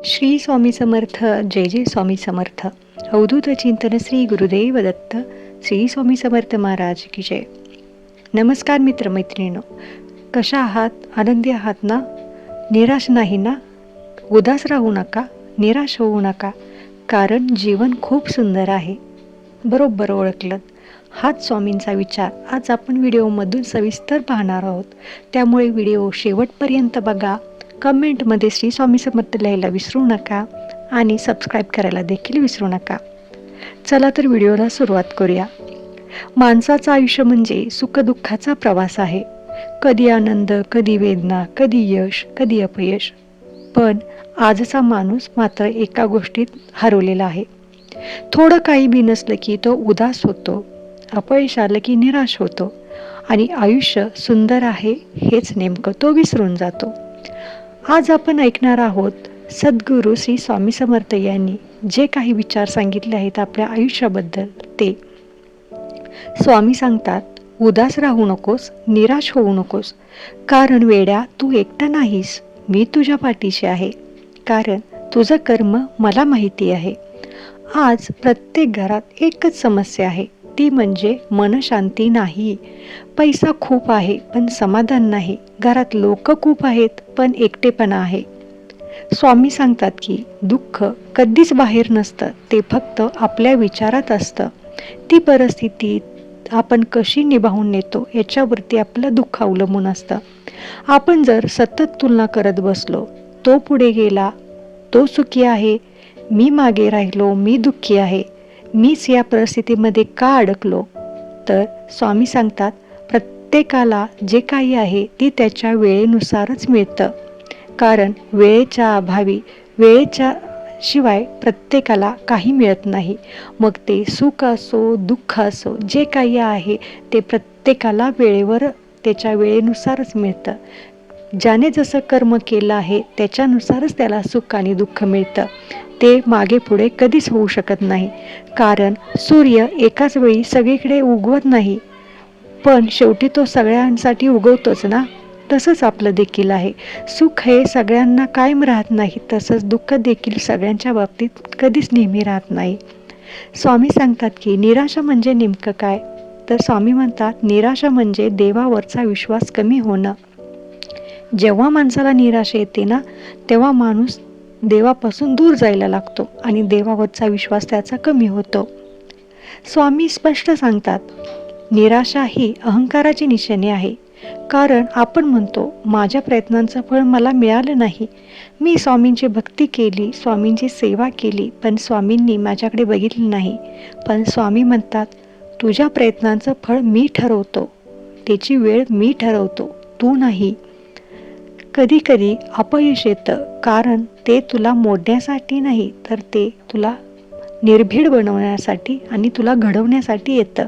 श्री स्वामी समर्थ. जय जय स्वामी समर्थ. अवधूत चिंतन श्री गुरुदेव दत्त. श्री स्वामी समर्थ महाराज की जय. नमस्कार मित्रमैत्रिणींनो, कशा आहात? आनंदी आहात ना? निराश नाही ना? उदास राहू नका, निराश होऊ नका, कारण जीवन खूप सुंदर आहे. बरोबर ओळखलं. हाच स्वामींचा विचार आज आपण व्हिडिओमधून सविस्तर पाहणार आहोत. त्यामुळे व्हिडिओ शेवटपर्यंत बघा. कमेंटमध्ये श्री स्वामी समर्थ लिहायला विसरू नका आणि सबस्क्राईब करायला देखील विसरू नका. चला तर व्हिडिओला सुरुवात करूया. माणसाचं आयुष्य म्हणजे सुखदुःखाचा प्रवास आहे. कधी आनंद, कधी वेदना, कधी यश, कधी अपयश. पण आजचा माणूस मात्र एका गोष्टीत हरवलेला आहे. थोडं काही बी नसलं की तो उदास होतो, अपयश आलं की निराश होतो आणि आयुष्य सुंदर आहे हेच नेमकं तो विसरून जातो. आज आपण ऐकणार आहोत सद्गुरू श्री स्वामी समर्थ यांनी जे काही विचार सांगितले आहेत आपल्या आयुष्याबद्दल. ते स्वामी सांगतात, उदास राहू नकोस, निराश होऊ नकोस, कारण वेड्या तू एकटा नाहीस, मी तुझ्या पाठीशी आहे. कारण तुझं कर्म मला माहिती आहे. आज प्रत्येक घरात एकच समस्या आहे, ती म्हणजे मनशांती नाही. पैसा खूप आहे पण समाधान नाही. घरात लोक खूप आहेत पण एकटेपणा आहे. स्वामी सांगतात की दुःख कधीच बाहेर नसतं, ते फक्त आपल्या विचारात असतं. ती परिस्थिती आपण कशी निभावून नेतो याच्यावरती आपलं दुःख अवलंबून असतं. आपण जर सतत तुलना करत बसलो, तो पुढे गेला, तो सुखी आहे, मी मागे राहिलो, मी दुःखी आहे, मीच या परिस्थितीमध्ये का अडकलो, तर स्वामी सांगतात प्रत्येकाला जे काही आहे ती त्याच्या वेळेनुसारच मिळतं. कारण वेळेच्या अभावी, वेळेच्या शिवाय प्रत्येकाला काही मिळत नाही. मग ते सुख असो, दुःख असो, जे काही आहे ते प्रत्येकाला वेळेवर त्याच्या वेळेनुसारच मिळतं. ज्याने जसं कर्म केलं आहे त्याच्यानुसारच त्याला सुख आणि दुःख मिळतं. ते मागे पुढे कधीच होऊ शकत नाही. कारण सूर्य एकाच वेळी सगळीकडे उगवत नाही, पण शेवटी तो सगळ्यांसाठी उगवतोच ना. तसंच आपलं देखील आहे. सुख हे सगळ्यांना कायम राहत नाही, तसंच दुःख देखील सगळ्यांच्या बाबतीत कधीच नेहमी राहत नाही. स्वामी सांगतात की निराशा म्हणजे नेमकं काय, तर स्वामी म्हणतात निराशा म्हणजे देवावरचा विश्वास कमी होणं. जेव्हा माणसाला निराशा येते ना, तेव्हा माणूस देवापासून दूर जायला लागतो आणि देवावरचा विश्वास त्याचा कमी होतो. स्वामी स्पष्ट सांगतात, निराशा ही अहंकाराची निशाणी आहे. कारण आपण म्हणतो माझ्या प्रयत्नांचं फळ मला मिळालं नाही, मी स्वामींची भक्ती केली, स्वामींची सेवा केली, पण स्वामींनी माझ्याकडे बघितलं नाही. पण स्वामी म्हणतात तुझ्या प्रयत्नांचं फळ मी ठरवतो, त्याची वेळ मी ठरवतो, तू नाही. कधी कधी अपयश येतं, कारण ते तुला मोडण्यासाठी नाही, तर ते तुला निर्भीड बनवण्यासाठी आणि तुला घडवण्यासाठी येतं.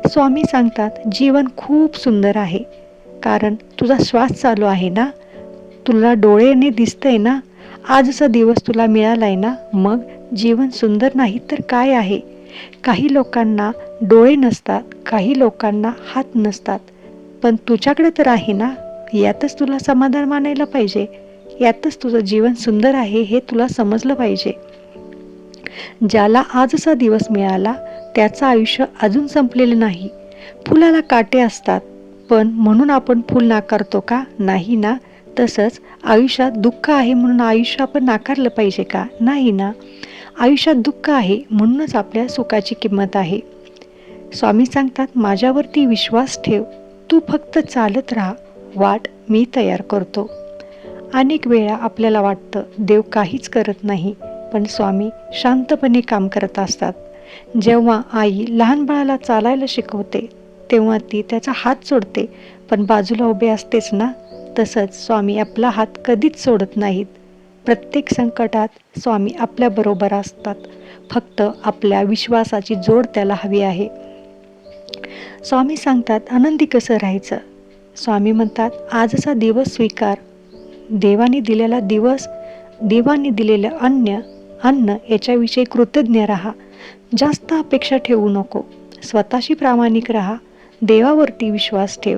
स्वामी सांगतात जीवन खूप सुंदर आहे, कारण तुझा श्वास चालू आहे ना, तुला डोळ्याने दिसतंय ना, आजचा दिवस तुला मिळालाय ना, मग जीवन सुंदर नाही तर काय आहे. काही लोकांना डोळे नसतात, काही लोकांना हात नसतात, पण तुझ्याकडे तर आहे ना. यातच तुला समाधान मानायला पाहिजे, यातच तुझं जीवन सुंदर आहे हे तुला समजलं पाहिजे. ज्याला आजचा दिवस मिळाला त्याचं आयुष्य अजून संपलेलं नाही. फुलाला काटे असतात, पण म्हणून आपण फुल नाकारतो का? नाही ना. तसंच आयुष्यात दुःख आहे म्हणून आयुष्य आपण नाकारलं पाहिजे का? नाही ना. आयुष्यात दुःख आहे म्हणूनच आपल्या सुखाची किंमत आहे. स्वामी सांगतात माझ्यावरती विश्वास ठेव, तू फक्त चालत राहा, वाट मी तयार करतो. अनेक वेळा आपल्याला वाटतं देव काहीच करत नाही, पण स्वामी शांतपणे काम करत असतात. जेव्हा आई लहान बाळाला चालायला शिकवते तेव्हा ती त्याचा हात सोडते, पण बाजूला उभे असतेच ना. तसंच स्वामी आपला हात कधीच सोडत नाहीत. प्रत्येक संकटात स्वामी आपल्याबरोबर असतात, फक्त आपल्या विश्वासाची जोड त्याला हवी आहे. स्वामी सांगतात आनंदी कसं राहायचं. स्वामी म्हणतात आजचा दिवस स्वीकार, देवाने दिलेला दिवस, देवाने दिलेलं अन्न याच्याविषयी कृतज्ञ राहा. जास्त अपेक्षा ठेवू नको, स्वतःशी प्रामाणिक राहा, देवावरती विश्वास ठेव.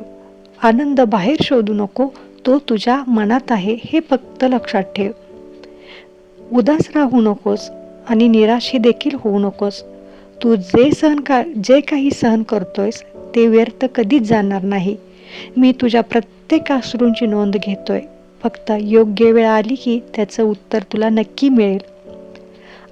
आनंद बाहेर शोधू नको, तो तुझ्या मनात आहे हे फक्त लक्षात ठेव. उदास राहू नकोस आणि निराश देखील होऊ नकोस. तू जे काही सहन करतोयस ते व्यर्थ कधीच जाणार नाही. मी तुझ्या प्रत्येक अश्रूंची नोंद घेतोय. फक्त योग्य वेळ आली की त्याचं उत्तर तुला नक्की मिळेल.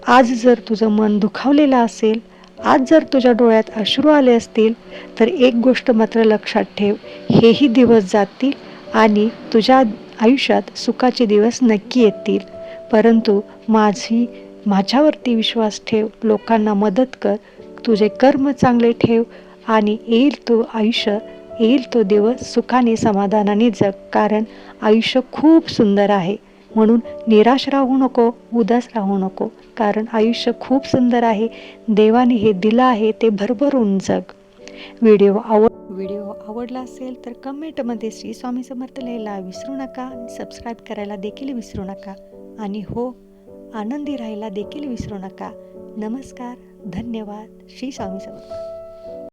आज जर तुझं मन दुखावलेलं असेल, आज जर तुझ्या डोळ्यात अश्रू आले असतील, तर एक गोष्ट मात्र लक्षात ठेव, हेही दिवस जातील आणि तुझ्या आयुष्यात सुखाचे दिवस नक्की येतील. परंतु माझ्यावरती विश्वास ठेव, लोकांना मदत कर, तुझे कर्म चांगले ठेव आणि येईल तो दिवस सुखाने समाधानाने जग. कारण आयुष्य खूप सुंदर आहे. म्हणून निराश राहू नको, उदास राहू नको. कारण आयुष्य खूप सुंदर आहे. देवाने हे दिलं आहे ते भरभरून जग. व्हिडिओ आवडला असेल तर कमेंटमध्ये श्री स्वामी समर्थ लिहायला विसरू नका. सबस्क्राईब करायला देखील विसरू नका. आणि हो, आनंदी राहायला देखील विसरू नका. नमस्कार, धन्यवाद. श्री स्वामी समर्थ.